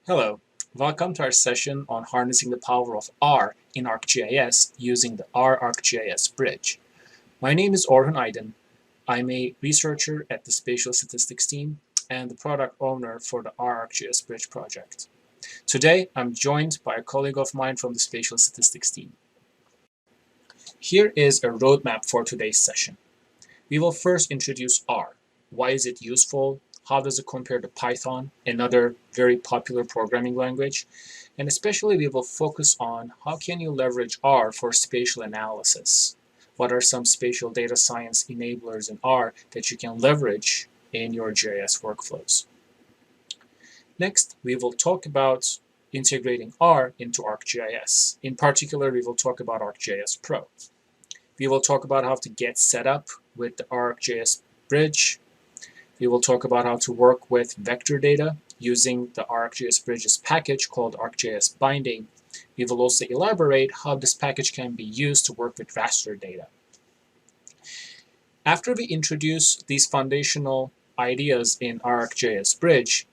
Hello, welcome to our session on harnessing the power of R in ArcGIS using the R-ArcGIS Bridge. My name is Orhun Aydin. I'm a researcher at the Spatial Statistics team and the product owner for the R-ArcGIS Bridge project. Today, I'm joined by a colleague of mine from the Spatial Statistics team. Here is a roadmap for today's session. We will first introduce R. Why is it useful? How does it compare to Python, another very popular programming language? And especially we will focus on how can you leverage R for spatial analysis? What are some spatial data science enablers in R that you can leverage in your GIS workflows? Next, we will talk about integrating R into ArcGIS. In particular, we will talk about ArcGIS Pro. We will talk about how to get set up with the ArcGIS Bridge. We will talk about how to work with vector data using the ArcGIS Bridge's package called ArcGIS Binding. We will also elaborate how this package can be used to work with raster data. After we introduce these foundational ideas in ArcGIS Bridge,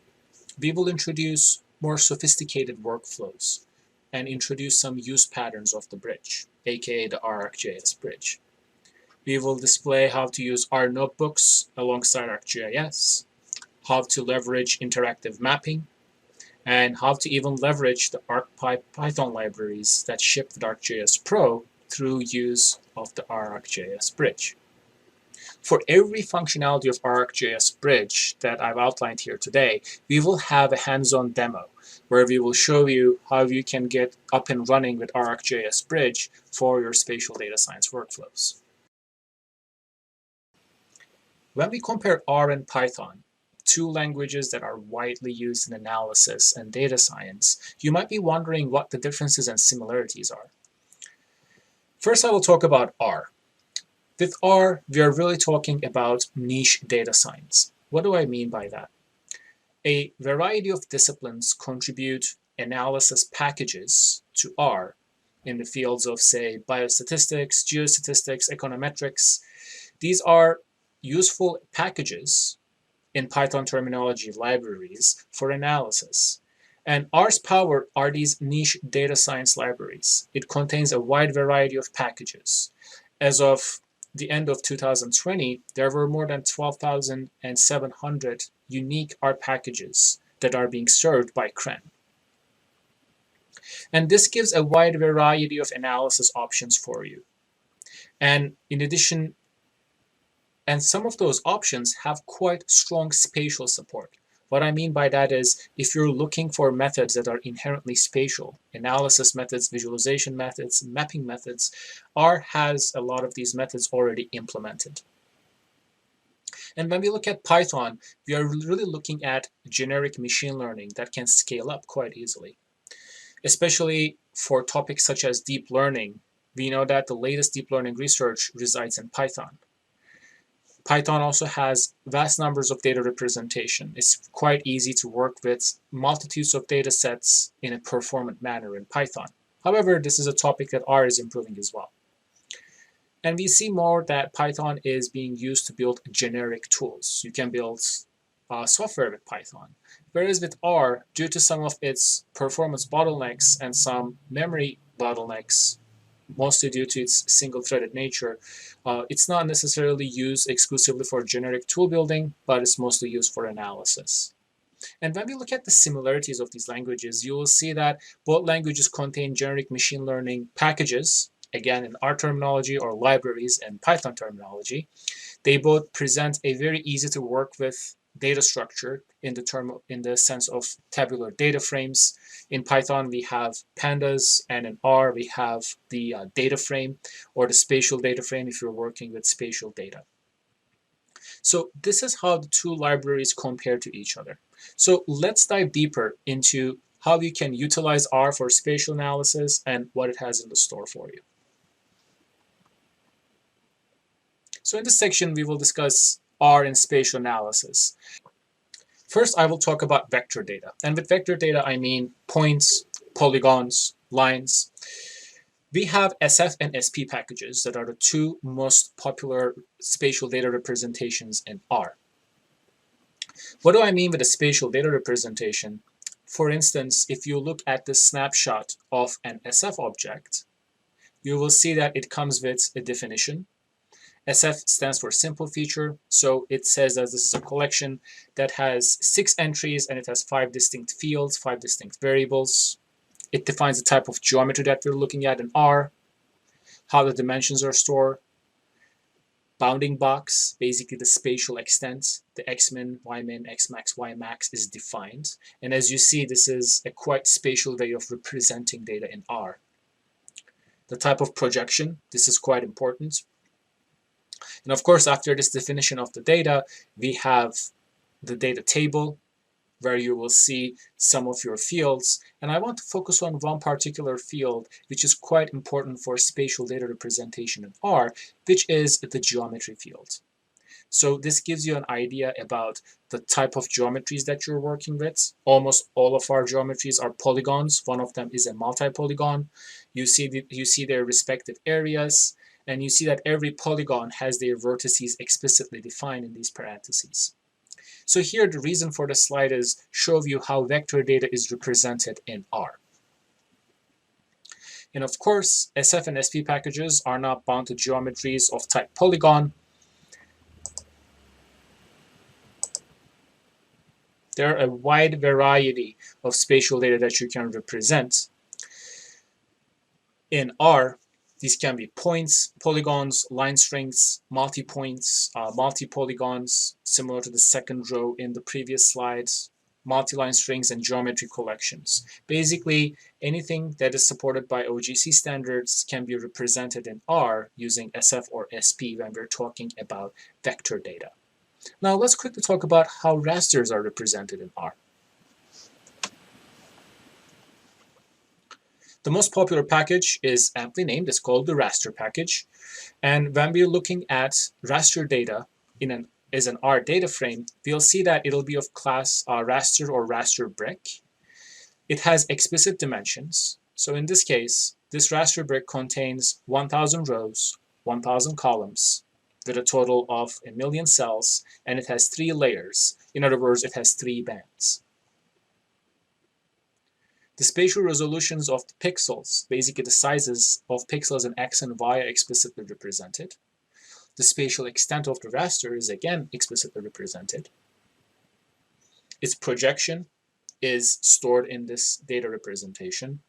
we will introduce more sophisticated workflows and introduce some use patterns of the bridge, aka the R-ArcGIS Bridge. We will display how to use R notebooks alongside ArcGIS, how to leverage interactive mapping, and how to even leverage the ArcPython libraries that ship with ArcGIS Pro through use of the R-ArcGIS Bridge. For every functionality of ArcGIS Bridge that I've outlined here today, we will have a hands-on demo where we will show you how you can get up and running with ArcGIS Bridge for your spatial data science workflows. When we compare R and Python, two languages that are widely used in analysis and data science, you might be wondering what the differences and similarities are. First, I will talk about R. With R, we are really talking about niche data science. What do I mean by that? A variety of disciplines contribute analysis packages to R in the fields of, say, biostatistics, geostatistics, econometrics. These are useful packages, in Python terminology, libraries, for analysis. And R's power are these niche data science libraries. It contains a wide variety of packages. As of the end of 2020, there were more than 12,700 unique R packages that are being served by CREN. And this gives a wide variety of analysis options for you. And in addition, some of those options have quite strong spatial support. What I mean by that is if you're looking for methods that are inherently spatial, analysis methods, visualization methods, mapping methods, R has a lot of these methods already implemented. And when we look at Python, we are really looking at generic machine learning that can scale up quite easily. Especially for topics such as deep learning, we know that the latest deep learning research resides in Python. Python also has vast numbers of data representation. It's quite easy to work with multitudes of data sets in a performant manner in Python. However, this is a topic that R is improving as well. And we see more that Python is being used to build generic tools. You can build software with Python. Whereas with R, due to some of its performance bottlenecks and some memory bottlenecks, mostly due to its single-threaded nature, it's not necessarily used exclusively for generic tool building, but it's mostly used for analysis. And when we look at the similarities of these languages, you will see that both languages contain generic machine learning packages, again in R terminology, or libraries in Python terminology. They both present a very easy to work with data structure in the sense of tabular data frames. In Python, we have pandas, and in R, we have the data frame, or the spatial data frame if you're working with spatial data. So this is how the two libraries compare to each other. So let's dive deeper into how you can utilize R for spatial analysis and what it has in the store for you. So in this section, we will discuss R in spatial analysis. First, I will talk about vector data. And with vector data, I mean points, polygons, lines. We have SF and SP packages that are the two most popular spatial data representations in R. What do I mean with a spatial data representation? For instance, if you look at the snapshot of an SF object, you will see that it comes with a definition. SF stands for simple feature, so it says that this is a collection that has 6 entries and it has 5 distinct fields, 5 distinct variables. It defines the type of geometry that we're looking at in R, how the dimensions are stored, bounding box, basically the spatial extent, the xmin, ymin, xmax, ymax is defined. And as you see, this is a quite spatial way of representing data in R. The type of projection, this is quite important. And of course, after this definition of the data, we have the data table, where you will see some of your fields. And I want to focus on one particular field, which is quite important for spatial data representation in R, which is the geometry field. So this gives you an idea about the type of geometries that you're working with. Almost all of our geometries are polygons. One of them is a multi-polygon. You see their respective areas, and you see that every polygon has their vertices explicitly defined in these parentheses. So here the reason for the slide is show you how vector data is represented in R. And of course, SF and SP packages are not bound to geometries of type polygon. There are a wide variety of spatial data that you can represent. In R, these can be points, polygons, line strings, multi-points, multi-polygons, similar to the second row in the previous slides, multi-line strings, and geometry collections. Basically, anything that is supported by OGC standards can be represented in R using SF or SP when we're talking about vector data. Now let's quickly talk about how rasters are represented in R. The most popular package is aptly named. It's called the raster package. And when we're looking at raster data as an R data frame, we'll see that it'll be of class raster or raster brick. It has explicit dimensions. So in this case, this raster brick contains 1,000 rows, 1,000 columns, with a total of 1,000,000 cells, and it has 3 layers. In other words, it has 3 bands. The spatial resolutions of the pixels, basically the sizes of pixels in X and Y, are explicitly represented. The spatial extent of the raster is again explicitly represented. Its projection is stored in this data representation.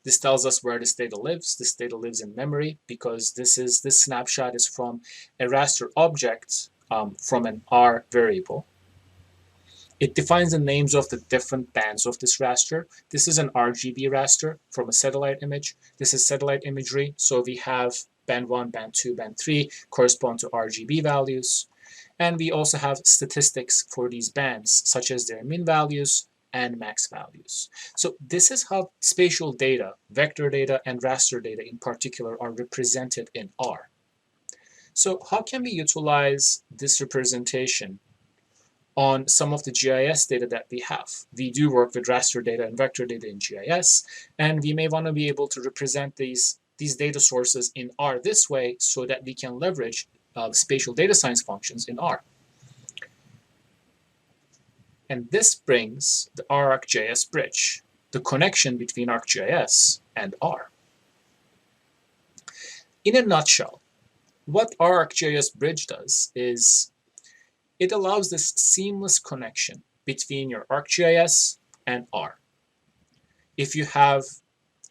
This tells us where this data lives. This data lives in memory because this snapshot is from a raster object from an R variable. It defines the names of the different bands of this raster. This is an RGB raster from a satellite image. This is satellite imagery, so we have band 1, band 2, band 3 correspond to RGB values. And we also have statistics for these bands, such as their min values and max values. So this is how spatial data, vector data, and raster data in particular are represented in R. So how can we utilize this representation on some of the GIS data that we have? We do work with raster data and vector data in GIS, and we may want to be able to represent these data sources in R this way so that we can leverage spatial data science functions in R. And this brings the R-ArcGIS Bridge, the connection between ArcGIS and R. In a nutshell, what R-ArcGIS Bridge does is it allows this seamless connection between your ArcGIS and R. If you have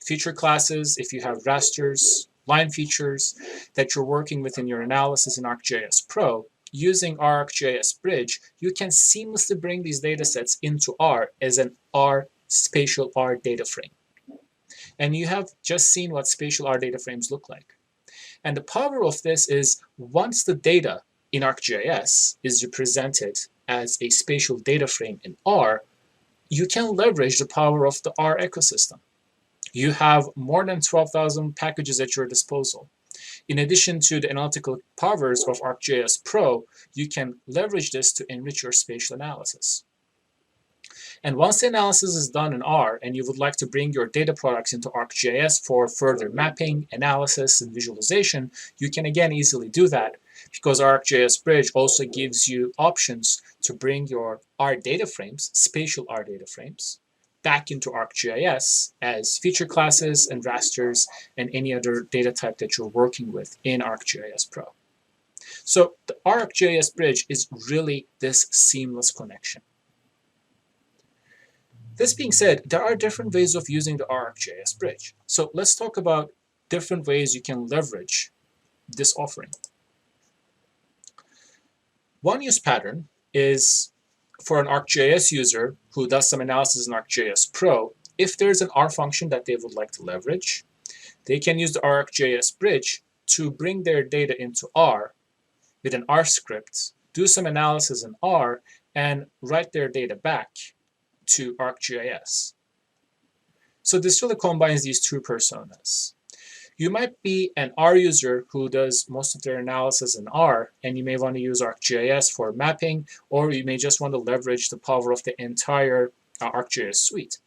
feature classes, if you have rasters, line features that you're working with in your analysis in ArcGIS Pro, using R-ArcGIS Bridge, you can seamlessly bring these datasets into R as an R spatial R data frame. And you have just seen what spatial R data frames look like. And the power of this is once the data in ArcGIS is represented as a spatial data frame in R, you can leverage the power of the R ecosystem. You have more than 12,000 packages at your disposal. In addition to the analytical powers of ArcGIS Pro, you can leverage this to enrich your spatial analysis. And once the analysis is done in R and you would like to bring your data products into ArcGIS for further mapping, analysis, and visualization, you can again easily do that. because ArcGIS Bridge also gives you options to bring your R data frames, spatial R data frames, back into ArcGIS as feature classes and rasters and any other data type that you're working with in ArcGIS Pro. So the ArcGIS Bridge is really this seamless connection. This being said, there are different ways of using the ArcGIS Bridge. So let's talk about different ways you can leverage this offering. One use pattern is for an ArcGIS user who does some analysis in ArcGIS Pro. If there's an R function that they would like to leverage, they can use the ArcGIS Bridge to bring their data into R with an R script, do some analysis in R, and write their data back to ArcGIS. So this really combines these two personas. You might be an R user who does most of their analysis in R, and you may want to use ArcGIS for mapping, or you may just want to leverage the power of the entire ArcGIS suite.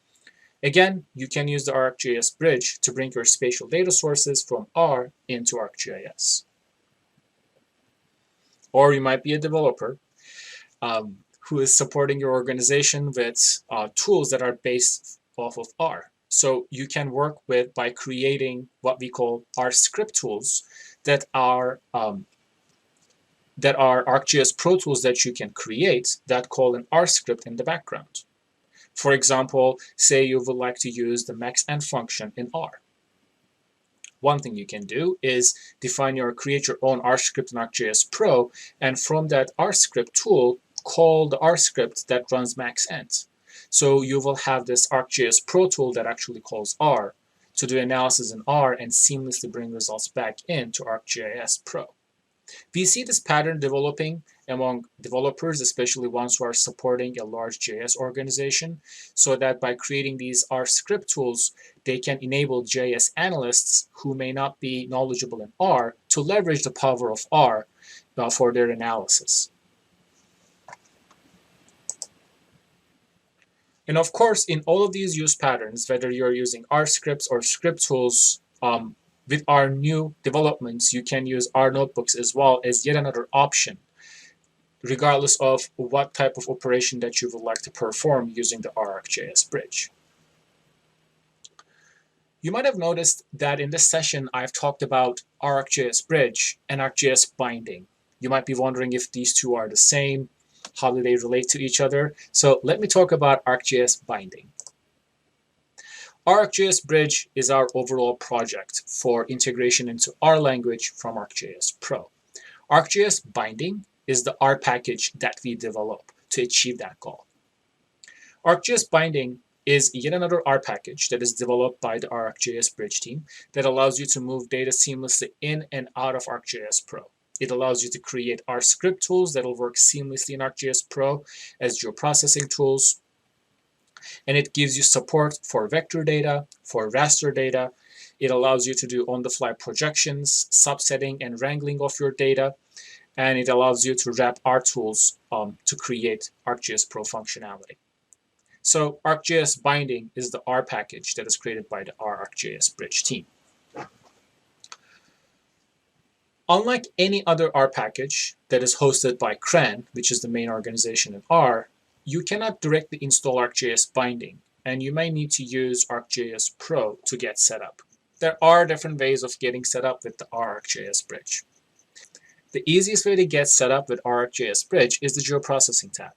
Again, you can use the ArcGIS Bridge to bring your spatial data sources from R into ArcGIS. Or you might be a developer who is supporting your organization with tools that are based off of R. So you can work with by creating what we call R script tools that are ArcGIS Pro tools that you can create that call an R script in the background. For example, say you would like to use the maxEnt function in R. One thing you can do is create your own R script in ArcGIS Pro, and from that R script tool, call the R script that runs maxEnt. So you will have this ArcGIS Pro tool that actually calls R to do analysis in R and seamlessly bring results back into ArcGIS Pro. We see this pattern developing among developers, especially ones who are supporting a large JS organization, so that by creating these R script tools, they can enable JS analysts who may not be knowledgeable in R to leverage the power of R for their analysis. And of course, in all of these use patterns, whether you're using R scripts or script tools, with our new developments, you can use R notebooks as well as yet another option, regardless of what type of operation that you would like to perform using the R-ArcGIS Bridge. You might have noticed that in this session, I've talked about R-ArcGIS Bridge and ArcGIS Binding. You might be wondering if these two are the same, how do they relate to each other? So let me talk about ArcGIS Binding. R-ArcGIS Bridge is our overall project for integration into R language from ArcGIS Pro. ArcGIS Binding is the R package that we develop to achieve that goal. ArcGIS Binding is yet another R package that is developed by the R-ArcGIS Bridge team that allows you to move data seamlessly in and out of ArcGIS Pro. It allows you to create R script tools that will work seamlessly in ArcGIS Pro as geoprocessing tools. And it gives you support for vector data, for raster data. It allows you to do on-the-fly projections, subsetting, and wrangling of your data. And it allows you to wrap R tools to create ArcGIS Pro functionality. So ArcGIS Binding is the R package that is created by the R-ArcGIS Bridge team. Unlike any other R package that is hosted by CRAN, which is the main organization in R, you cannot directly install ArcGIS Binding, and you may need to use ArcGIS Pro to get set up. There are different ways of getting set up with the R-ArcGIS Bridge. The easiest way to get set up with R-ArcGIS Bridge is the Geoprocessing tab.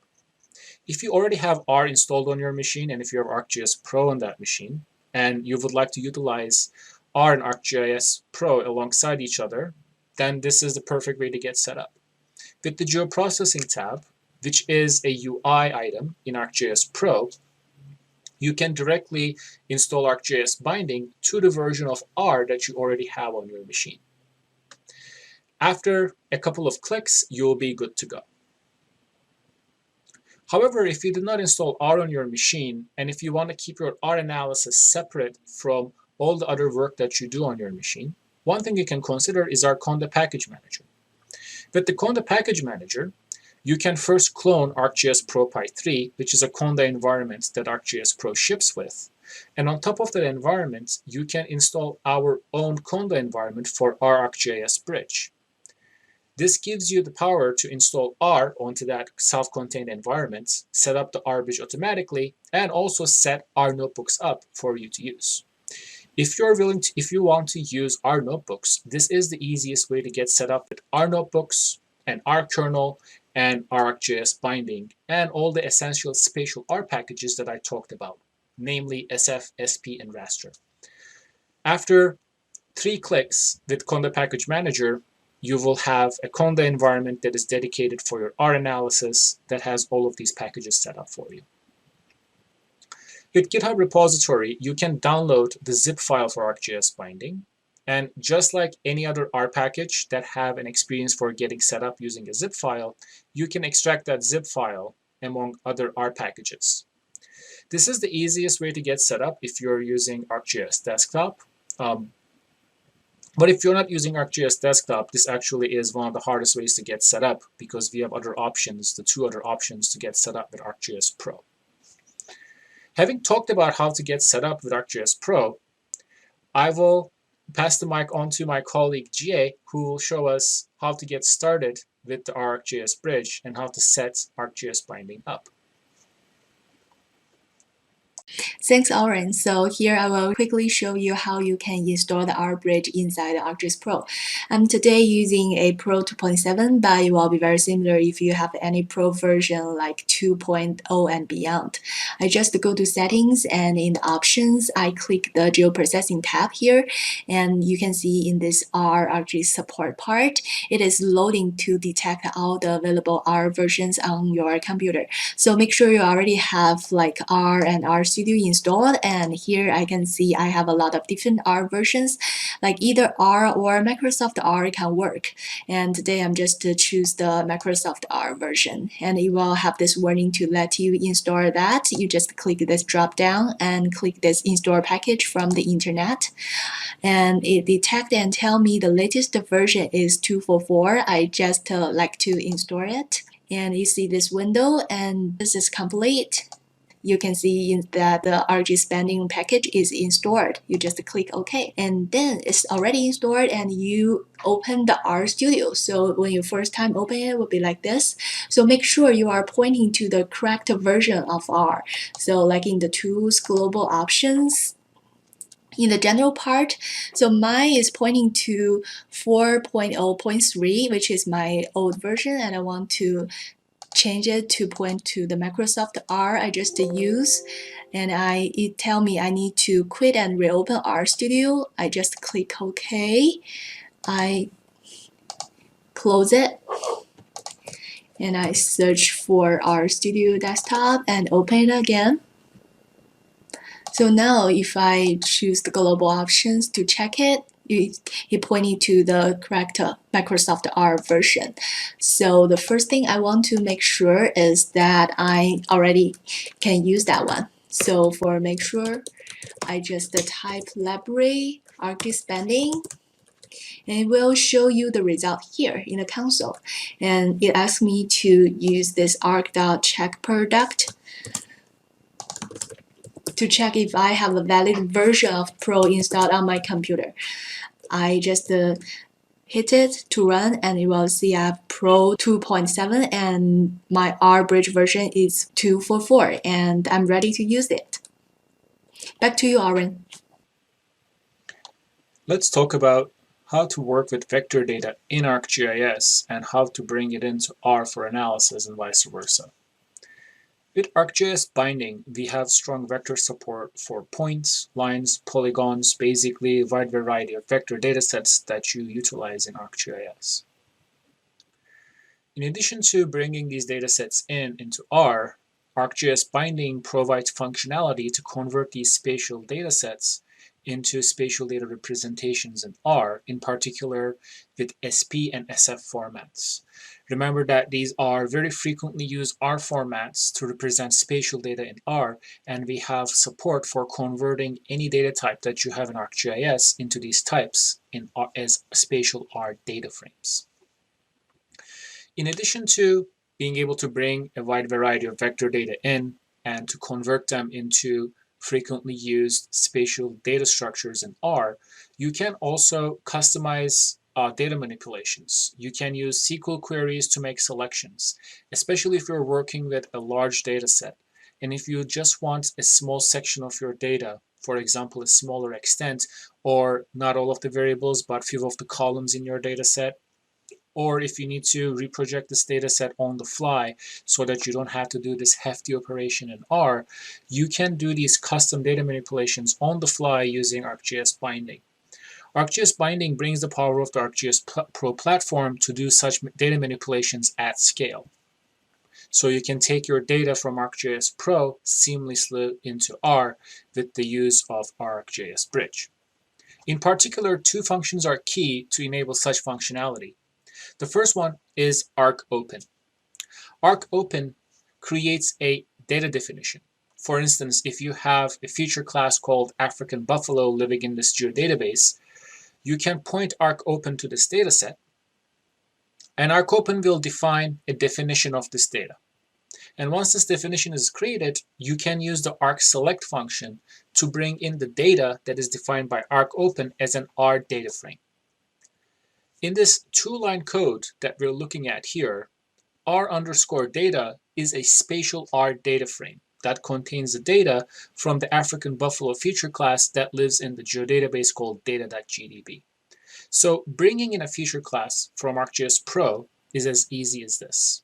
If you already have R installed on your machine, and if you have ArcGIS Pro on that machine, and you would like to utilize R and ArcGIS Pro alongside each other, then this is the perfect way to get set up. With the Geoprocessing tab, which is a UI item in ArcGIS Pro, you can directly install ArcGIS Binding to the version of R that you already have on your machine. After a couple of clicks, you'll be good to go. However, if you do not install R on your machine, and if you want to keep your R analysis separate from all the other work that you do on your machine, one thing you can consider is our Conda Package Manager. With the Conda Package Manager, you can first clone ArcGIS Pro Pi 3, which is a Conda environment that ArcGIS Pro ships with. And on top of that environment, you can install our own Conda environment for our ArcGIS Bridge. This gives you the power to install R onto that self-contained environment, set up the R bridge automatically, and also set R notebooks up for you to use. If you want to use R notebooks, this is the easiest way to get set up with R notebooks and R kernel and ArcGIS Binding and all the essential spatial R packages that I talked about, namely SF, SP, and Raster. After 3 clicks with Conda Package Manager, you will have a Conda environment that is dedicated for your R analysis that has all of these packages set up for you. With GitHub repository, you can download the zip file for ArcGIS Binding. And just like any other R package that have an experience for getting set up using a zip file, you can extract that zip file among other R packages. This is the easiest way to get set up if you're using ArcGIS Desktop. But if you're not using ArcGIS Desktop, this actually is one of the hardest ways to get set up because we have other options, the 2 other options to get set up with ArcGIS Pro. Having talked about how to get set up with ArcGIS Pro, I will pass the mic on to my colleague GA, who will show us how to get started with the R-ArcGIS Bridge and how to set ArcGIS Binding up. Thanks, Oren. So here I will quickly show you how you can install the R Bridge inside the ArcGIS Pro. I'm today using a Pro 2.7, but it will be very similar if you have any Pro version like 2.0 and beyond. I just go to Settings, and in the Options, I click the Geoprocessing tab here, and you can see in this R-ArcGIS Support part, it is loading to detect all the available R versions on your computer. So make sure you already have like R and Rstudio installed, and here I can see I have a lot of different R versions, like either R or Microsoft R can work. And today I'm just to choose the Microsoft R version, and it will have this warning to let you install that. You just click this drop down and click this install package from the internet, and it detect and tell me the latest version is 2.4. I just like to install it, and you see this window, and this is complete. You can see that the Arcgis Binding package is installed. You just click OK, and then it's already installed, and you open the Rstudio. So when you first time open it, will be like this. So make sure you are pointing to the correct version of R. So like in the Tools Global Options, in the general part, so mine is pointing to 4.0.3, which is my old version, and I want to change it to point to the Microsoft R I just use, and it tell me I need to quit and reopen Rstudio. I just click OK. I close it, and I search for Rstudio desktop and open it again. So now if I choose the global options to check it, it pointed to the correct Microsoft R version. So the first thing I want to make sure is that I already can use that one. So for make sure, I just type library Arcgis Binding, and it will show you the result here in the console. And it asks me to use this arc.check product to check if I have a valid version of Pro installed on my computer. I just hit it to run, and it will see I have Pro 2.7 and my R Bridge version is 2.4, and I'm ready to use it. Back to you, Oren. Let's talk about how to work with vector data in ArcGIS and how to bring it into R for analysis and vice versa. With ArcGIS Binding, we have strong vector support for points, lines, polygons, basically a wide variety of vector datasets that you utilize in ArcGIS. In addition to bringing these datasets into R, ArcGIS Binding provides functionality to convert these spatial datasets into spatial data representations in R, in particular with SP and SF formats. Remember that these are very frequently used R formats to represent spatial data in R, and we have support for converting any data type that you have in ArcGIS into these types as spatial R data frames. In addition to being able to bring a wide variety of vector data in and to convert them into frequently used spatial data structures in R, you can also customize data manipulations. You can use SQL queries to make selections, especially if you're working with a large data set. And if you just want a small section of your data, for example, a smaller extent, or not all of the variables, but few of the columns in your data set, or if you need to reproject this data set on the fly so that you don't have to do this hefty operation in R, you can do these custom data manipulations on the fly using ArcGIS Binding. ArcGIS Binding brings the power of the ArcGIS Pro platform to do such data manipulations at scale. So you can take your data from ArcGIS Pro seamlessly into R with the use of R-ArcGIS Bridge. In particular, two functions are key to enable such functionality. The first one is ArcOpen. ArcOpen creates a data definition. For instance, if you have a feature class called African buffalo living in this geodatabase, you can point ArcOpen to this data set, and ArcOpen will define a definition of this data. And once this definition is created, you can use the ArcSelect function to bring in the data that is defined by ArcOpen as an R data frame. In this two-line code that we're looking at here, R_data is a spatial R data frame that contains the data from the African buffalo feature class that lives in the geodatabase called data.gdb. So bringing in a feature class from ArcGIS Pro is as easy as this.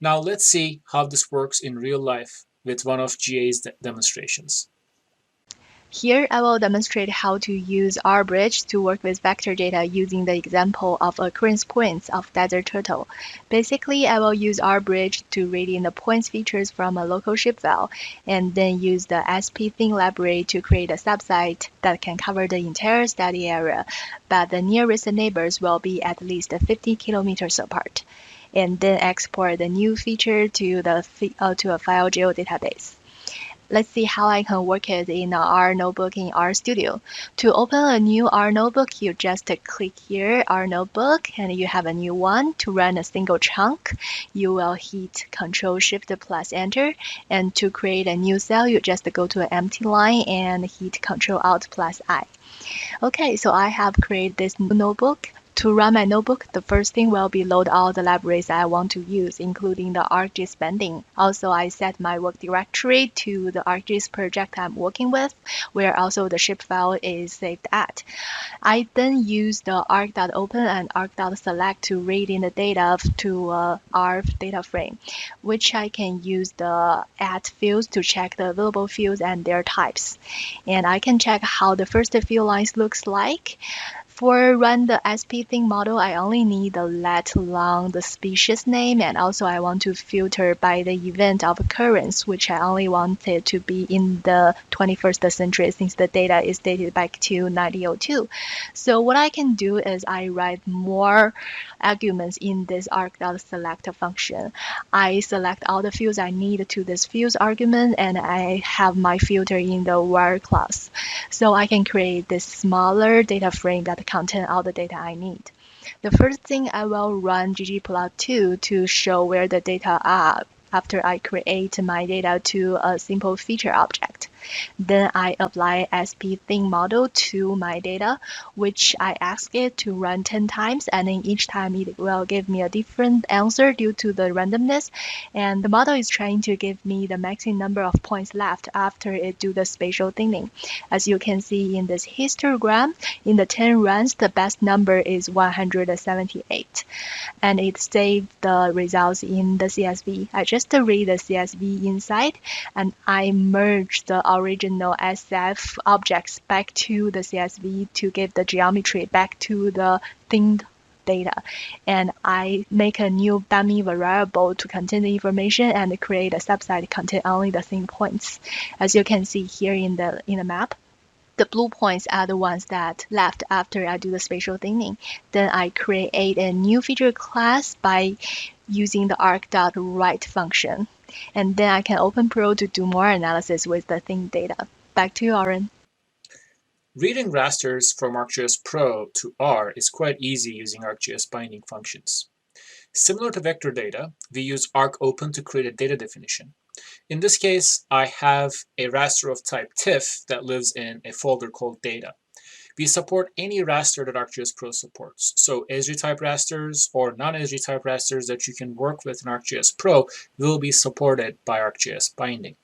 Now let's see how this works in real life with one of GA's demonstrations. Here, I will demonstrate how to use R-Bridge to work with vector data using the example of occurrence points of desert turtle. Basically, I will use R-Bridge to read in the points features from a local shapefile, and then use the SP-Thing library to create a subsite that can cover the entire study area, but the nearest neighbors will be at least 50 kilometers apart, and then export the new feature to a file geodatabase. Let's see how I can work it in a R notebook in Rstudio. To open a new R notebook, you just click here, R notebook, and you have a new one. To run a single chunk, you will hit Ctrl+Shift+Enter, and to create a new cell, you just go to an empty line and hit Ctrl+Alt+I. Okay, so I have created this new notebook. To run my notebook, the first thing will be load all the libraries I want to use, including the Arcgis Binding. Also, I set my work directory to the ArcGIS project I'm working with, where also the shapefile is saved at. I then use the arc.open and arc.select to read in the data to a R data frame, which I can use the add fields to check the available fields and their types. And I can check how the first few lines looks like. For run the SP-Thing model, I only need the let long the species name, and also I want to filter by the event of occurrence, which I only wanted to be in the 21st century since the data is dated back to 1902. So what I can do is I write more arguments in this arc.select function. I select all the fields I need to this fields argument, and I have my filter in the var class. So I can create this smaller data frame that contain all the data I need. The first thing I will run ggplot2 to show where the data are after I create my data to a simple feature object. Then I apply SP-Thing model to my data, which I ask it to run 10 times, and then each time it will give me a different answer due to the randomness. And the model is trying to give me the maximum number of points left after it do the spatial thinning. As you can see in this histogram, in the 10 runs, the best number is 178. And it saved the results in the CSV. I just read the CSV inside, and I merge the original SF objects back to the CSV to give the geometry back to the thinned data. And I make a new dummy variable to contain the information and create a subset contain only the thin points. As you can see here in the map, the blue points are the ones that left after I do the spatial thinning. Then I create a new feature class by using the arc.write function. And then I can open Pro to do more analysis with the thin data. Back to you, Aaron. Reading rasters from ArcGIS Pro to R is quite easy using ArcGIS binding functions. Similar to vector data, we use ArcOpen to create a data definition. In this case, I have a raster of type TIFF that lives in a folder called data. We support any raster that ArcGIS Pro supports. So Esri type rasters or non-Esri type rasters that you can work with in ArcGIS Pro will be supported by ArcGIS Binding.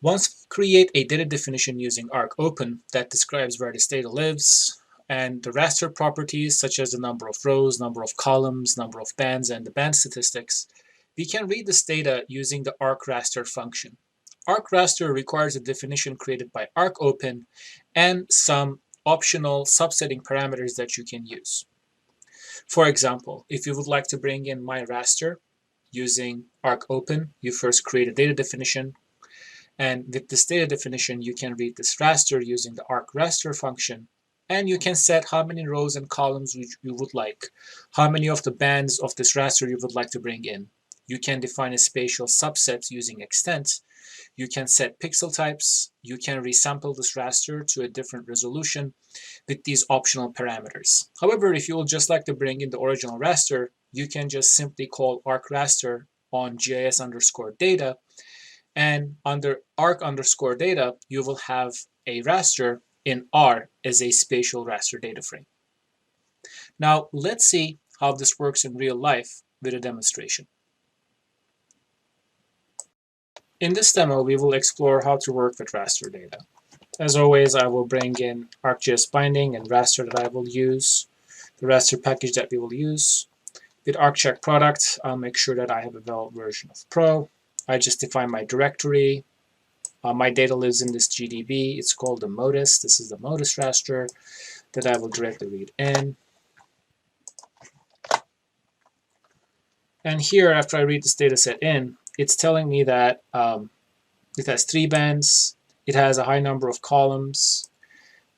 Once we create a data definition using ArcOpen that describes where this data lives, and the raster properties such as the number of rows, number of columns, number of bands, and the band statistics, we can read this data using the ArcRaster function. ArcRaster requires a definition created by ArcOpen and some optional subsetting parameters that you can use. For example, if you would like to bring in my raster using ArcOpen, you first create a data definition, and with this data definition, you can read this raster using the ArcRaster function, and you can set how many rows and columns you would like, how many of the bands of this raster you would like to bring in. You can define a spatial subset using extent. You can set pixel types. You can resample this raster to a different resolution with these optional parameters. However, if you would just like to bring in the original raster, you can just simply call ArcRaster on GIS_data, and under arc_data, you will have a raster in R as a spatial raster data frame. Now, let's see how this works in real life with a demonstration. In this demo, we will explore how to work with raster data. As always, I will bring in ArcGIS Binding and raster that I will use, the raster package that we will use. With ArcCheck product, I'll make sure that I have a valid version of Pro. I just define my directory. My data lives in this GDB. It's called the modus. This is the modus raster that I will directly read in. And here, after I read this data set in, it's telling me that it has 3 bands. It has a high number of columns,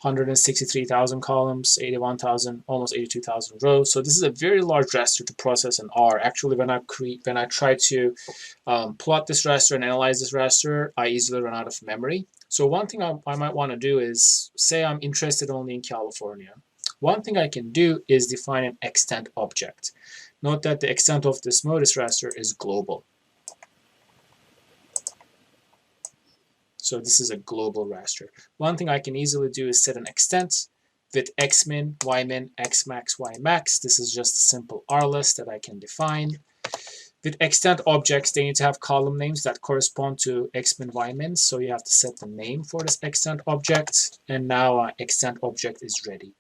163,000 columns, 81,000, almost 82,000 rows. So this is a very large raster to process in R. Actually, when I try to plot this raster and analyze this raster, I easily run out of memory. So one thing I might want to do is, say I'm interested only in California. One thing I can do is define an extent object. Note that the extent of this modus raster is global. So this is a global raster. One thing I can easily do is set an extent with xmin, ymin, xmax, ymax. This is just a simple R list that I can define. With extent objects, they need to have column names that correspond to xmin, ymin. So you have to set the name for this extent object. And now our extent object is ready.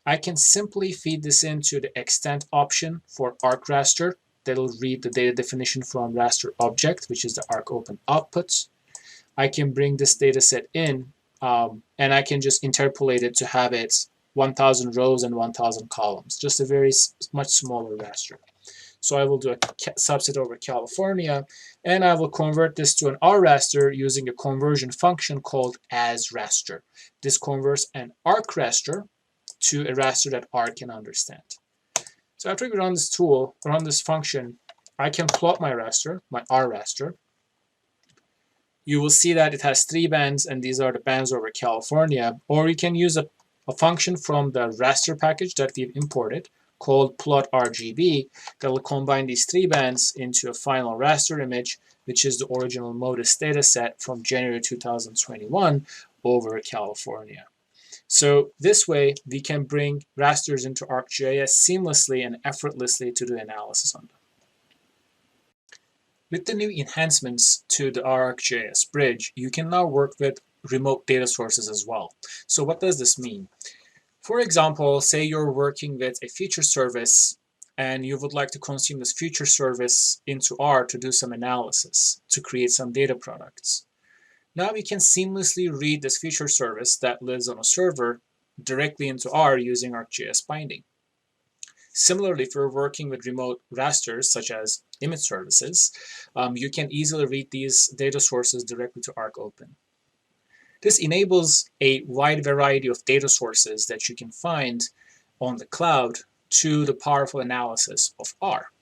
I can simply feed this into the extent option for ArcRaster. That'll read the data definition from raster object, which is the ArcOpen output. I can bring this data set in, and I can just interpolate it to have it 1,000 rows and 1,000 columns, just a very much smaller raster. So I will do a subset over California, and I will convert this to an R raster using a conversion function called asRaster. This converts an arc raster to a raster that R can understand. So after we run this tool, run this function, I can plot my raster, my R raster. You will see that it has 3 bands, and these are the bands over California. Or you can use a function from the raster package that we've imported called plot_RGB that will combine these 3 bands into a final raster image, which is the original modus data set from January 2021 over California. So this way, we can bring rasters into ArcGIS seamlessly and effortlessly to do analysis on them. With the new enhancements to the R-ArcGIS Bridge, you can now work with remote data sources as well. So what does this mean? For example, say you're working with a feature service and you would like to consume this feature service into R to do some analysis, to create some data products. Now we can seamlessly read this feature service that lives on a server directly into R using ArcGIS Binding. Similarly, if you're working with remote rasters, such as image services, you can easily read these data sources directly to ArcOpen. This enables a wide variety of data sources that you can find on the cloud to the powerful analysis of R.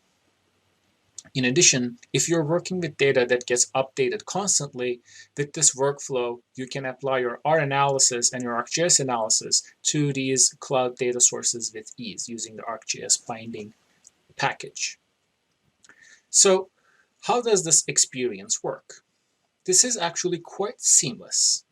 In addition, if you're working with data that gets updated constantly, with this workflow, you can apply your R analysis and your ArcGIS analysis to these cloud data sources with ease using the ArcGIS Binding package. So, how does this experience work? This is actually quite seamless.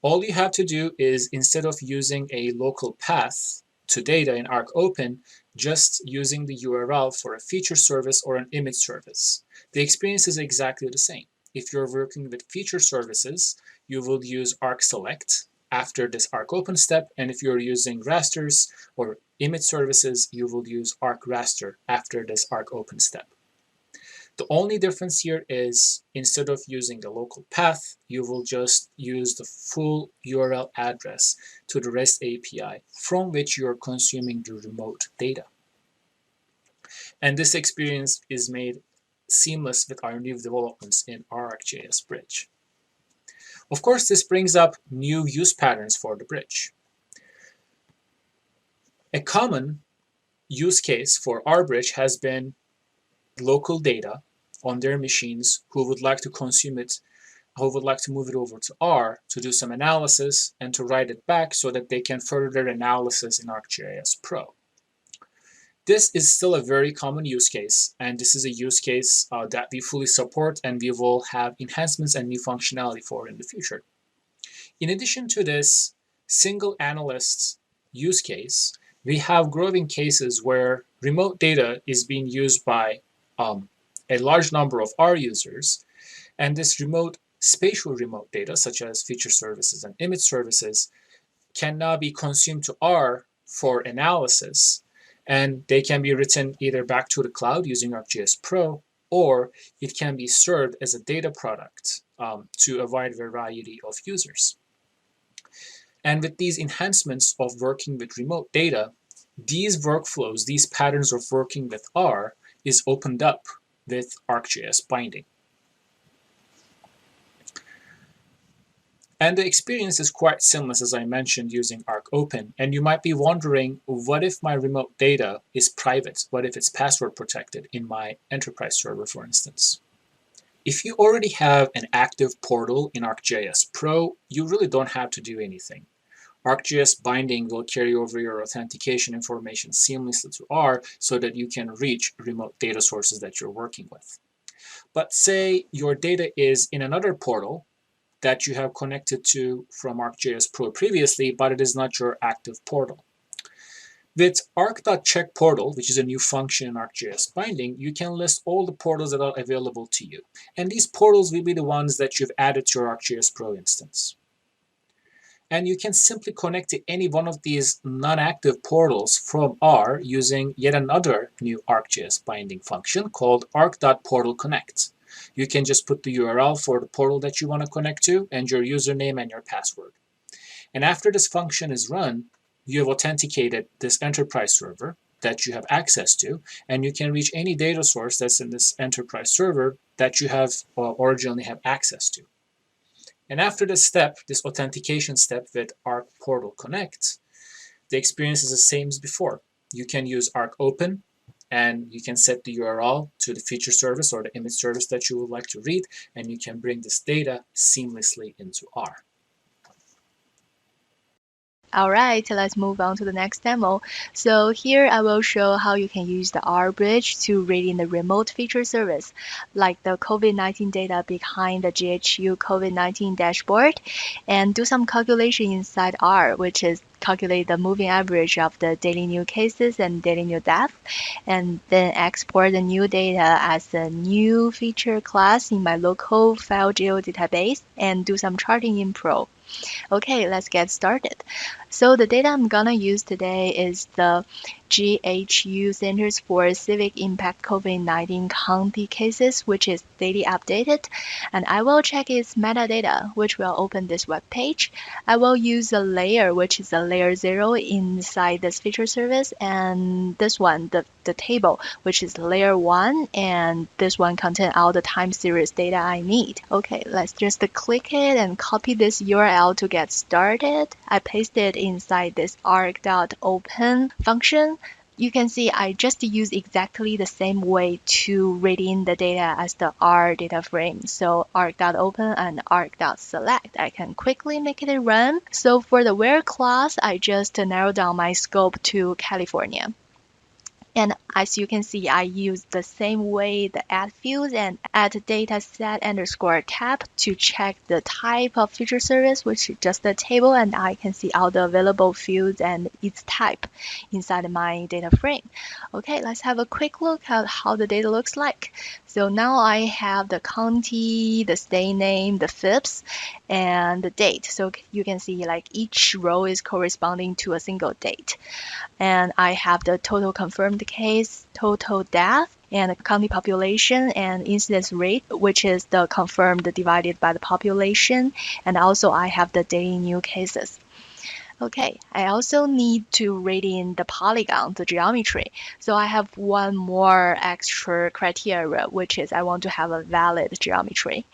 All you have to do is, instead of using a local path to data in ArcOpen, just using the URL for a feature service or an image service. The experience is exactly the same. If you're working with feature services, you will use ArcSelect after this ArcOpen step, and if you're using rasters or image services, you will use ArcRaster after this ArcOpen step. The only difference here is, instead of using a local path, you will just use the full URL address to the REST API from which you're consuming the remote data. And this experience is made seamless with our new developments in R-ArcGIS Bridge. Of course, this brings up new use patterns for the bridge. A common use case for our bridge has been local data on their machines who would like to consume it, who would like to move it over to R to do some analysis and to write it back so that they can further their analysis in ArcGIS Pro. This is still a very common use case, and this is a use case that we fully support and we will have enhancements and new functionality for in the future. In addition to this single analyst use case, we have growing cases where remote data is being used by a large number of R users, and this spatial remote data, such as feature services and image services, can now be consumed to R for analysis, and they can be written either back to the cloud using ArcGIS Pro, or it can be served as a data product to a wide variety of users. And with these enhancements of working with remote data, these workflows, these patterns of working with R is opened up with ArcGIS Binding. And the experience is quite seamless, as I mentioned, using ArcOpen. And you might be wondering, what if my remote data is private? What if it's password protected in my enterprise server, for instance? If you already have an active portal in ArcGIS Pro, you really don't have to do anything. ArcGIS Binding will carry over your authentication information seamlessly to R so that you can reach remote data sources that you're working with. But say your data is in another portal that you have connected to from ArcGIS Pro previously, but it is not your active portal. With arc.check portal, which is a new function in ArcGIS Binding, you can list all the portals that are available to you. And these portals will be the ones that you've added to your ArcGIS Pro instance. And you can simply connect to any one of these non-active portals from R using yet another new ArcGIS Binding function called arc.portalConnect. You can just put the URL for the portal that you want to connect to and your username and your password. And after this function is run, you have authenticated this enterprise server that you have access to, and you can reach any data source that's in this enterprise server that you have originally have access to. And after this step, this authentication step with Arc Portal Connect, the experience is the same as before. You can use ArcOpen, and you can set the URL to the feature service or the image service that you would like to read, and you can bring this data seamlessly into R. Alright, let's move on to the next demo. So here I will show how you can use the R bridge to read in the remote feature service, like the COVID-19 data behind the GHU COVID-19 dashboard, and do some calculation inside R, which is calculate the moving average of the daily new cases and daily new deaths, and then export the new data as a new feature class in my local file geo database and do some charting in Pro. Okay, let's get started. So the data I'm gonna use today is the GHU Centers for Civic Impact COVID-19 county cases, which is daily updated. And I will check its metadata, which will open this web page. I will use a layer, which is a layer 0 inside this feature service, and this one, the table, which is layer 1, and this one contains all the time series data I need. Okay, let's just click it and copy this URL to get started. I paste it inside this arc.open function. You can see I just use exactly the same way to read in the data as the R data frame. So arc.open and arc.select. I can quickly make it run. So for the where class, I just narrow down my scope to California. And as you can see, I use the same way the add fields and add dataset underscore tab to check the type of feature service, which is just a table, and I can see all the available fields and its type inside my data frame. Okay, let's have a quick look at how the data looks like. So now I have the county, the state name, the FIPS, and the date. So you can see like each row is corresponding to a single date. And I have the total confirmed case, total death, and the county population and incidence rate, which is the confirmed divided by the population. And also I have the daily new cases. Okay, I also need to read in the polygon, the geometry. So I have one more extra criteria, which is I want to have a valid geometry.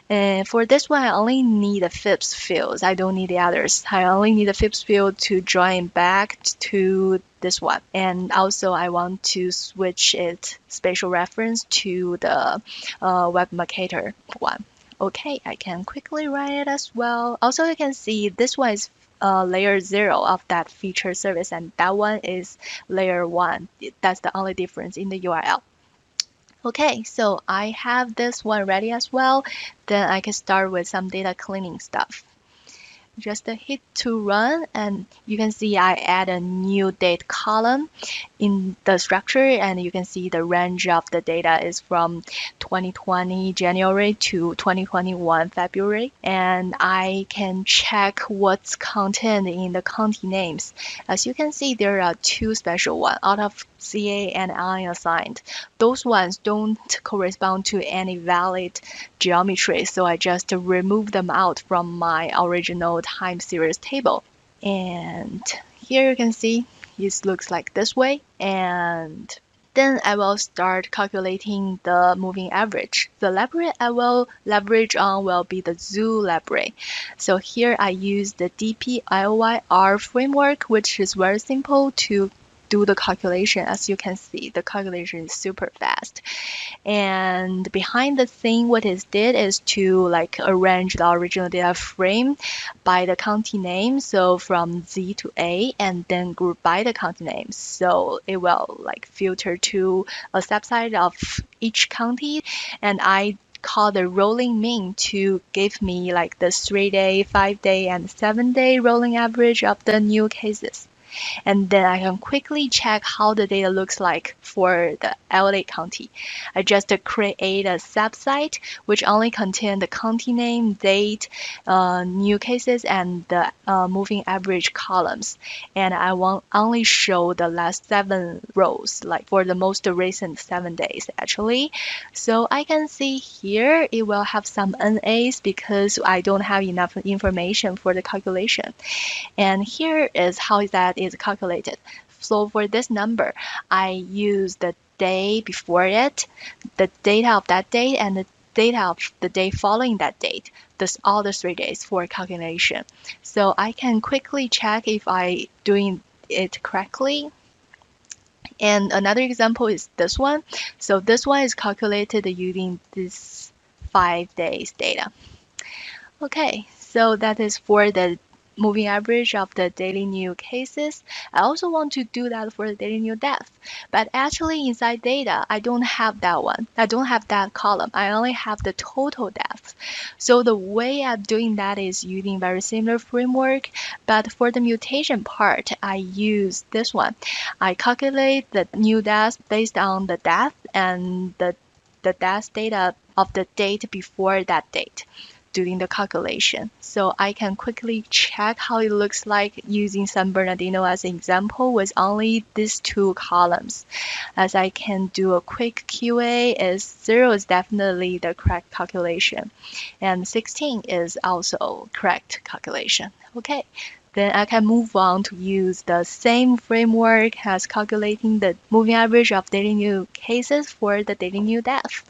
And for this one, I only need the FIPS fields. I don't need the others. I only need the FIPS field to join back to this one. And also I want to switch its spatial reference to the web marketer one. Okay, I can quickly write it as well. Also, you can see this one is layer 0 of that feature service, and that one is layer 1. That's the only difference in the URL. Okay, so I have this one ready as well. Then I can start with some data cleaning stuff. Just hit to run, and you can see I add a new date column in the structure, and you can see the range of the data is from 2020 January to 2021 February, and I can check what's contained in the county names. As you can see, there are two special ones out of CA and unassigned. Those ones don't correspond to any valid geometry, so I just remove them out from my original time series table. And here you can see it looks like this way, and then I will start calculating the moving average. The library I will leverage on will be the zoo library. So here I use the DPIOY-R framework, which is very simple to do the calculation. As you can see, the calculation is super fast. And behind the scene, what it did is to like arrange the original data frame by the county name, so from Z to A, and then group by the county name. So it will like filter to a subset of each county, and I call the rolling mean to give me like the 3-day, 5-day, and 7-day rolling average of the new cases. And then I can quickly check how the data looks like for the LA County. I just create a subsite which only contains the county name, date, new cases, and the moving average columns. And I want only show the last 7 rows, like for the most recent 7 days actually. So I can see here it will have some NAs because I don't have enough information for the calculation. And here is how that is calculated. So for this number, I use the day before it, the data of that date, and the data of the day following that date. This all the 3 days for calculation. So I can quickly check if I doing it correctly. And another example is this one. So this one is calculated using this 5 days data. Okay, so that is for the moving average of the daily new cases. I also want to do that for the daily new death. But actually inside data, I don't have that one. I don't have that column. I only have the total deaths. So the way I'm doing that is using very similar framework. But for the mutation part, I use this one. I calculate the new deaths based on the death and the death data of the date before that date doing the calculation. So I can quickly check how it looks like using San Bernardino as an example with only these 2 columns. As I can do a quick QA, is 0 is definitely the correct calculation, and 16 is also correct calculation. Okay. Then I can move on to use the same framework as calculating the moving average of daily new cases for the daily new death,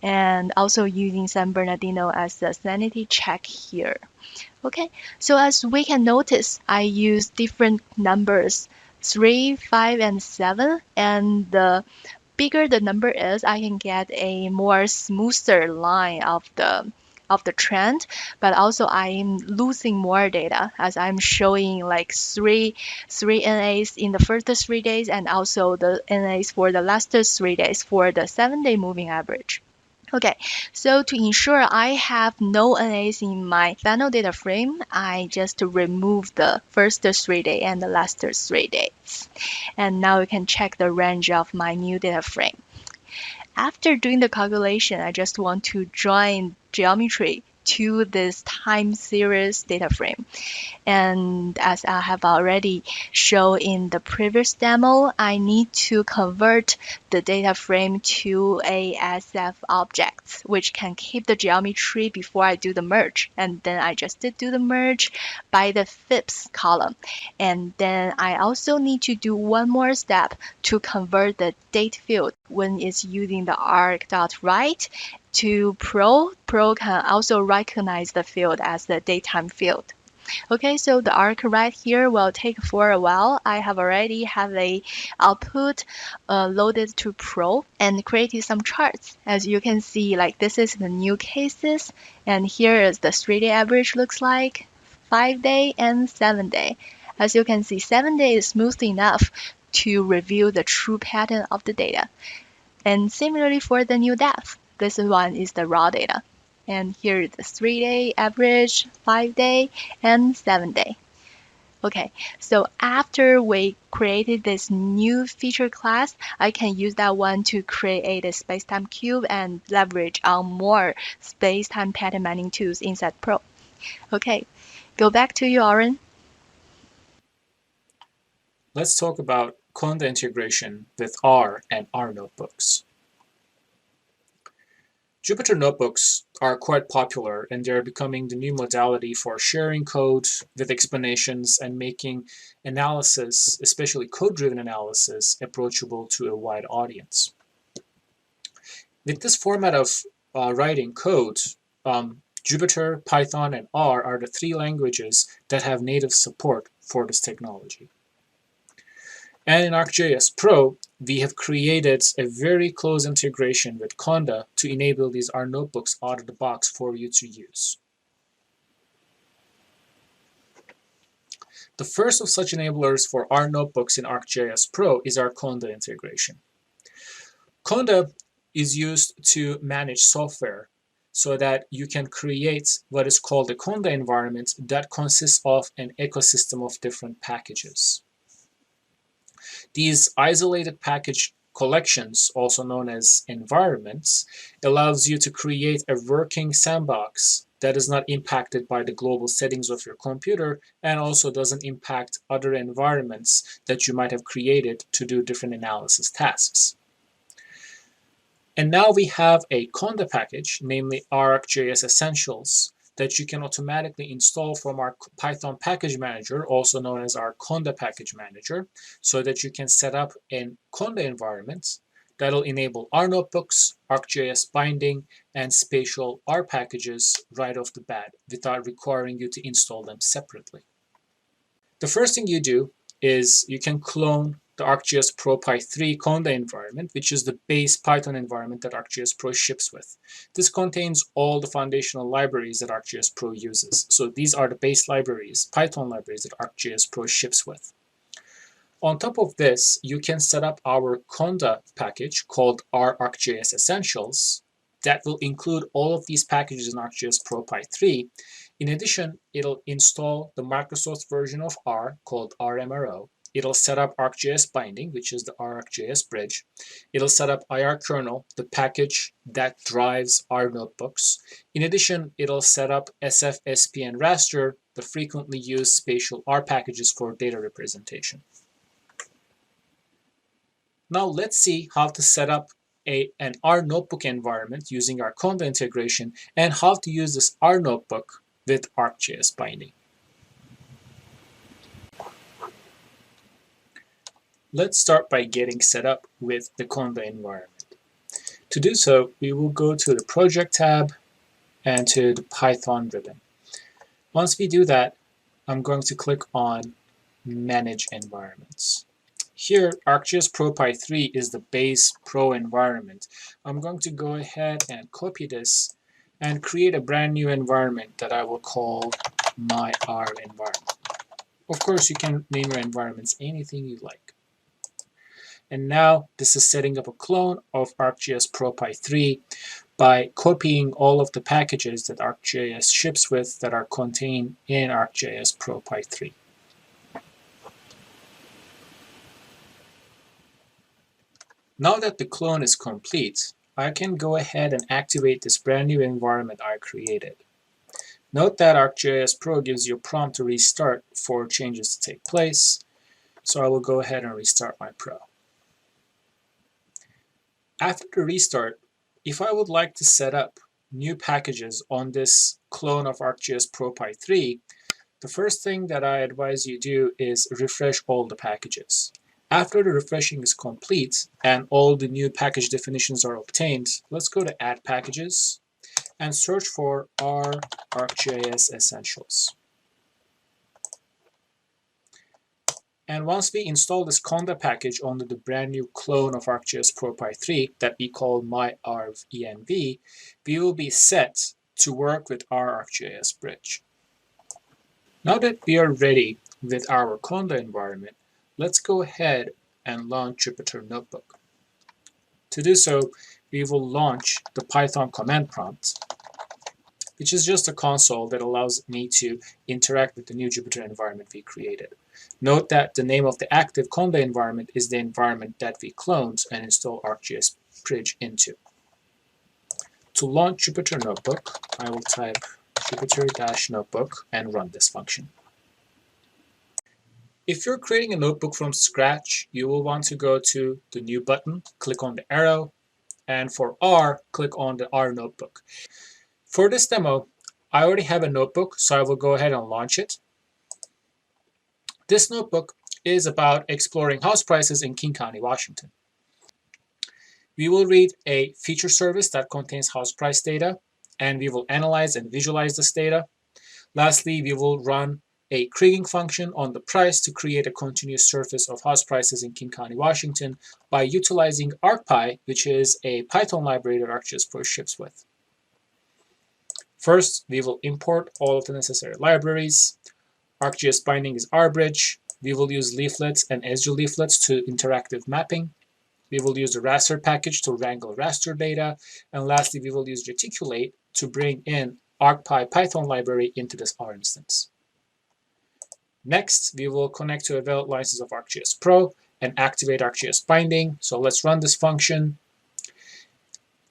and also using San Bernardino as the sanity check here. Okay, so as we can notice, I use different numbers, 3, 5, and 7, and the bigger the number is, I can get a more smoother line of the of the trend, but also I am losing more data as I'm showing like three NAs in the first 3 days and also the NAs for the last 3 days for the 7-day moving average. Okay, so to ensure I have no NAs in my final data frame, I just remove the first 3 days and the last 3 days. And now you can check the range of my new data frame. After doing the calculation, I just want to join geometry to this time series data frame. And as I have already shown in the previous demo, I need to convert the data frame to a SF object, which can keep the geometry before I do the merge. And then I just do the merge by the fifth column. And then I also need to do one more step to convert the date field when it's using the arc.write to Pro. Pro can also recognize the field as the datetime field. Okay, so the arc right here will take for a while. I have already have a output loaded to Pro and created some charts. As you can see, like this is the new cases, and here is the 3-day average looks like, 5-day and 7-day. As you can see, 7-day is smooth enough to reveal the true pattern of the data. And similarly for the new depth, this one is the raw data. And here is the 3-day average, 5-day, and 7-day. Okay, so after we created this new feature class, I can use that one to create a space-time cube and leverage on more space-time pattern mining tools inside Pro. Okay, go back to you, Oren. Let's talk about Conda integration with R and R notebooks. Jupyter notebooks are quite popular, and they're becoming the new modality for sharing code with explanations and making analysis, especially code-driven analysis, approachable to a wide audience. With this format of writing code, Jupyter, Python, and R are the 3 languages that have native support for this technology. And in ArcGIS Pro, we have created a very close integration with Conda to enable these R notebooks out of the box for you to use. The first of such enablers for R notebooks in ArcGIS Pro is our Conda integration. Conda is used to manage software so that you can create what is called a Conda environment that consists of an ecosystem of different packages. These isolated package collections, also known as environments, allows you to create a working sandbox that is not impacted by the global settings of your computer and also doesn't impact other environments that you might have created to do different analysis tasks. And now we have a Conda package, namely ArcGIS Essentials, that you can automatically install from our Python package manager, also known as our Conda package manager, so that you can set up a Conda environment that'll enable R notebooks, ArcGIS Binding, and Spatial R packages right off the bat without requiring you to install them separately. The first thing you do is you can clone the ArcGIS Pro Py 3 Conda environment, which is the base Python environment that ArcGIS Pro ships with. This contains all the foundational libraries that ArcGIS Pro uses. So these are the base libraries, Python libraries that ArcGIS Pro ships with. On top of this, you can set up our Conda package called R-ArcGIS Essentials that will include all of these packages in ArcGIS Pro Py 3. In addition, it'll install the Microsoft version of R called RMRO. It'll set up ArcGIS Binding, which is the R-ArcGIS Bridge. It'll set up IR kernel, the package that drives R notebooks. In addition, it'll set up SF, SP, and Raster, the frequently used spatial R packages for data representation. Now let's see how to set up an R notebook environment using our Conda integration and how to use this R notebook with ArcGIS Binding. Let's start by getting set up with the Conda environment. To do so, we will go to the Project tab and to the Python ribbon. Once we do that, I'm going to click on Manage Environments. Here, ArcGIS Pro Py 3 is the base Pro environment. I'm going to go ahead and copy this and create a brand new environment that I will call my R environment. Of course, you can name your environments anything you like. And now this is setting up a clone of ArcGIS Pro Pi 3 by copying all of the packages that ArcGIS ships with that are contained in ArcGIS Pro Pi 3. Now that the clone is complete, I can go ahead and activate this brand new environment I created. Note that ArcGIS Pro gives you a prompt to restart for changes to take place, so I will go ahead and restart my Pro. After the restart, if I would like to set up new packages on this clone of ArcGIS Pro Pi 3, the first thing that I advise you do is refresh all the packages. After the refreshing is complete and all the new package definitions are obtained, let's go to Add Packages and search for R-ArcGIS Essentials. And once we install this Conda package onto the brand new clone of ArcGIS Pro Pi 3 that we call myarvenv, we will be set to work with R-ArcGIS Bridge. Now that we are ready with our Conda environment, let's go ahead and launch Jupyter Notebook. To do so, we will launch the Python command prompt, which is just a console that allows me to interact with the new Jupyter environment we created. Note that the name of the active Conda environment is the environment that we cloned and installed ArcGIS Bridge into. To launch Jupyter Notebook, I will type Jupyter-notebook and run this function. If you're creating a notebook from scratch, you will want to go to the New button, click on the arrow, and for R, click on the R notebook. For this demo, I already have a notebook, so I will go ahead and launch it. This notebook is about exploring house prices in King County, Washington. We will read a feature service that contains house price data, and we will analyze and visualize this data. Lastly, we will run a kriging function on the price to create a continuous surface of house prices in King County, Washington by utilizing ArcPy, which is a Python library that ArcGIS Pro ships with. First, we will import all of the necessary libraries. Arcgis Binding is R-Bridge. We will use leaflets and Esri leaflets to interactive mapping. We will use the Raster package to wrangle raster data. And lastly, we will use Reticulate to bring in ArcPy Python library into this R instance. Next, we will connect to available license of ArcGIS Pro and activate ArcGIS Binding. So let's run this function.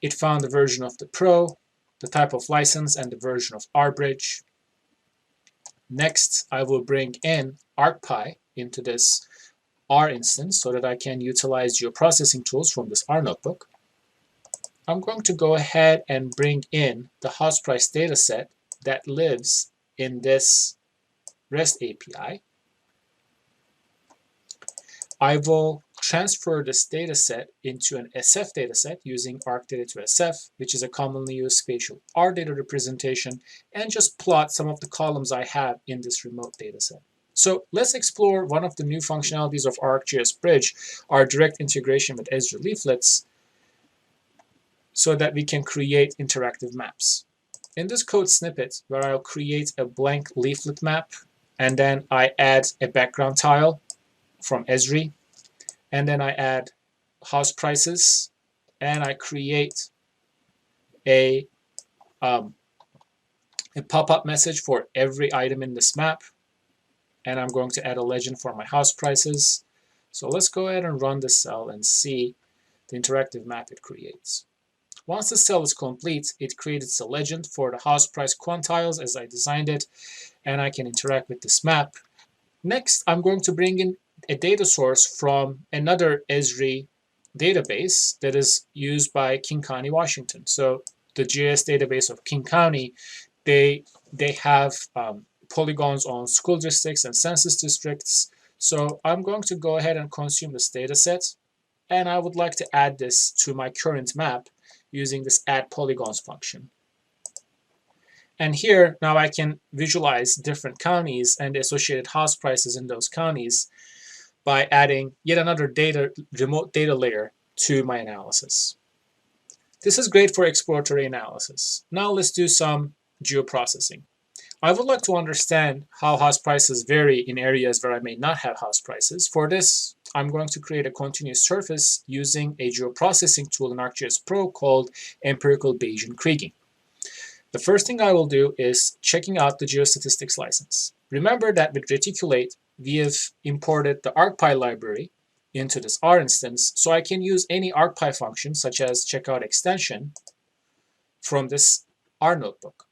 It found the version of the Pro, the type of license, and the version of R-Bridge. Next, I will bring in ArcPy into this R instance so that I can utilize geoprocessing tools from this R notebook. I'm going to go ahead and bring in the house price dataset that lives in this REST API. I will transfer this dataset into an SF dataset using ArcData to SF, which is a commonly used spatial R data representation, and just plot some of the columns I have in this remote dataset. So let's explore one of the new functionalities of ArcGIS Bridge, our direct integration with Esri leaflets, so that we can create interactive maps. In this code snippet, where I'll create a blank leaflet map, and then I add a background tile from Esri, and then I add house prices, and I create a pop-up message for every item in this map, and I'm going to add a legend for my house prices. So let's go ahead and run this cell and see the interactive map it creates. Once the cell is complete, it creates a legend for the house price quantiles as I designed it, and I can interact with this map. Next, I'm going to bring in a data source from another Esri database that is used by King County, Washington. So the GIS database of King County, they have polygons on school districts and census districts. So I'm going to go ahead and consume this data set, and I would like to add this to my current map using this add polygons function. And here, now I can visualize different counties and the associated house prices in those counties by adding yet another remote data layer to my analysis. This is great for exploratory analysis. Now let's do some geoprocessing. I would like to understand how house prices vary in areas where I may not have house prices. For this, I'm going to create a continuous surface using a geoprocessing tool in ArcGIS Pro called empirical Bayesian kriging. The first thing I will do is checking out the Geostatistics license. Remember that with Reticulate, we have imported the ArcPy library into this R instance, so I can use any ArcPy function, such as checkout extension, from this R notebook.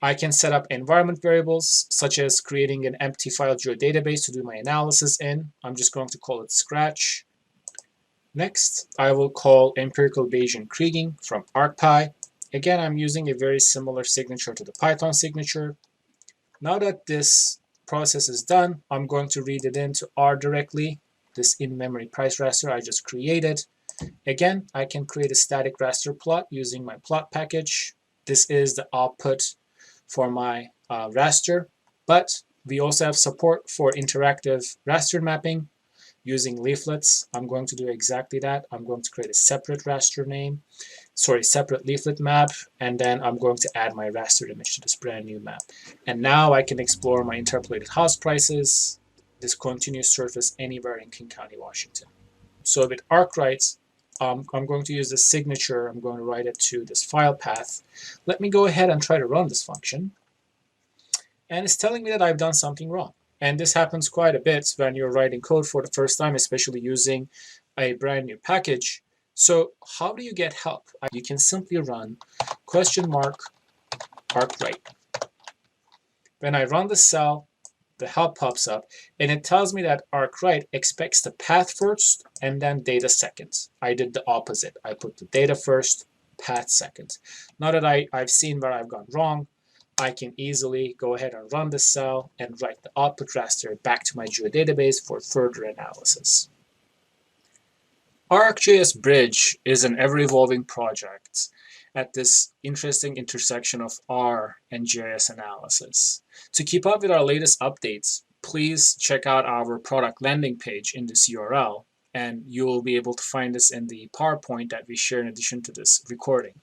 I can set up environment variables, such as creating an empty file geodatabase to do my analysis in. I'm just going to call it Scratch. Next, I will call empirical Bayesian kriging from ArcPy. Again, I'm using a very similar signature to the Python signature. Now that this process is done, I'm going to read it into R directly, this in-memory price raster I just created. Again, I can create a static raster plot using my plot package. This is the output for my raster, but we also have support for interactive raster mapping using leaflets. I'm going to do exactly that. I'm going to create a separate raster separate leaflet map, and then I'm going to add my raster image to this brand new map. And now I can explore my interpolated house prices, this continuous surface anywhere in King County, Washington. So with ArcWrite, I'm going to use the signature. I'm going to write it to this file path. Let me go ahead and try to run this function. And it's telling me that I've done something wrong. And this happens quite a bit when you're writing code for the first time, especially using a brand new package. So how do you get help? You can simply run $ArcWrite. When I run the cell, the help pops up, and it tells me that ArcWrite expects the path first and then data second. I did the opposite. I put the data first, path second. Now that I've seen where I've gone wrong, I can easily go ahead and run the cell and write the output raster back to my geodatabase for further analysis. ArcGIS Bridge is an ever-evolving project at this interesting intersection of R and GIS analysis. To keep up with our latest updates, please check out our product landing page in this URL, and you will be able to find this in the PowerPoint that we share in addition to this recording.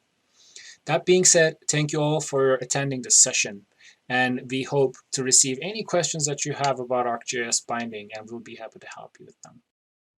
That being said, thank you all for attending this session, and we hope to receive any questions that you have about ArcGIS Binding, and we'll be happy to help you with them.